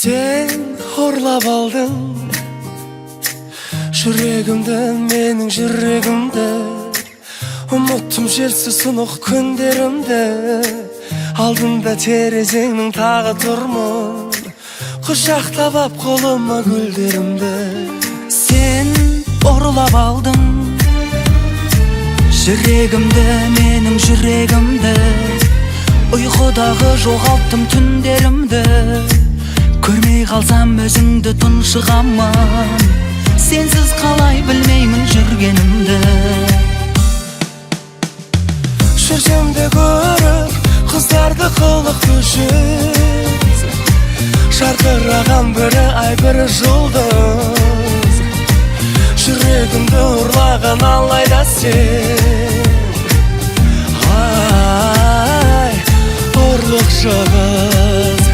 Sen horlap aldın жүрегімді, менің жүрегімді. Ұмыттым желсіз сынық күндерімді. Алдында терезеңнің тағы тұрмын, құшақтап ап қолыма гүлдерімді. Сен ұрлап алдың жүрегімді, менің жүрегімді. Ұйқыдағы жоғалттым түндерімді. Көрмей қалсам өзіңді тұншығамын, сенсіз қалай білмеймін жүргенімді. Жүрсем де көріп қыздарды қылықты жүз, жарқыраған бірі ай бірі жұлдыз. Жүрегімді ұрлаған алайда сен, ай ұрлықшы қыз.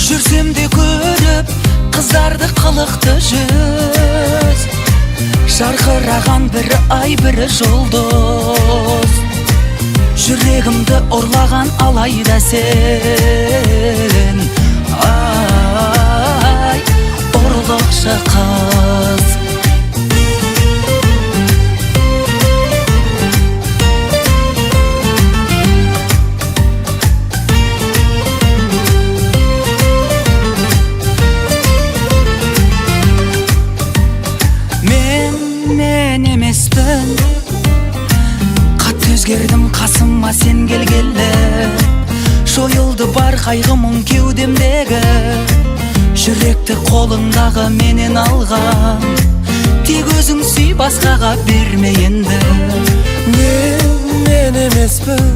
Жүрсем де көріп қыздарды қылықты жүз, жарқыраған бірі ай бірі жұлдыз. Жүрегімді ұрлаған алайда сен, ай ұрлықшы қыз. Мен емеспін, қатты өзгердім қасыма сен келгелі. Жойылды бар қайғымың кеудемдегі, жүректі қолыңдағы менен алған. Тек өзің сүй, басқаға берме енді. Мен емеспін,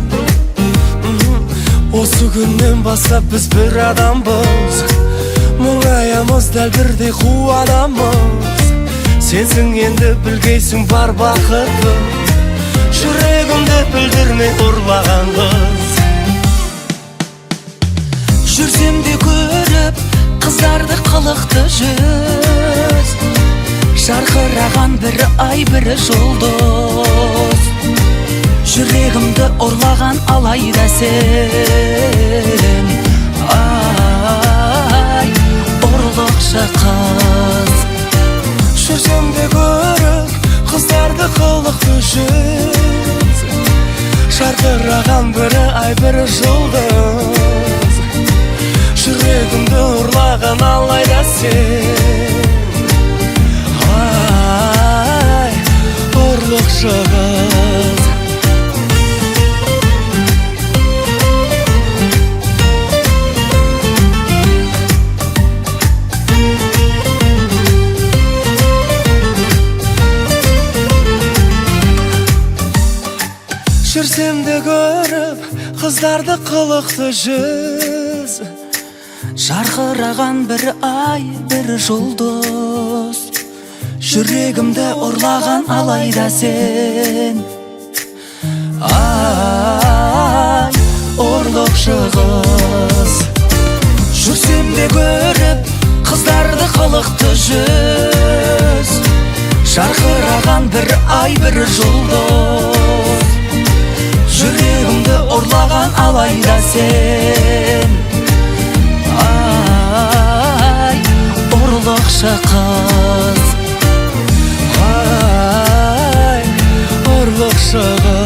осы күннен бастап біз бір адамбыз. Мұңайамыз дәл бірдей қуанамыз. Сенсің енді білгейсің бар бақытты, жүрегімді білдірмей ұрлаған қыз. Жүрсем де көріп қыздарды қылықты жүз, жарқыраған бірі ай бірі жұлдыз. Жүрегімді ұрлаған алайда сен, ай ұрлықшы қыз. Жүрсем де көріп қыздарды қылықты жүз, жарқыраған бірі ай бірі жұлдыз. Жүрегімді ұрлаған алайда сен, ай ұрлықшы қыз. Жүрсем де көріп қыздарды қылықты жүз, жарқыраған бірі ай бірі жұлдыз. Жүрегімді ұрлаған алайда сен, ай ұрлықшы қыз. Жүрсем де көріп қыздарды қылықты жүз, жарқыраған бірі ай бірі жұлдыз. Жүрегімді ұрлаған алайда сен, ай ұрлықшы қыз. Ай ұрлықшы қыз.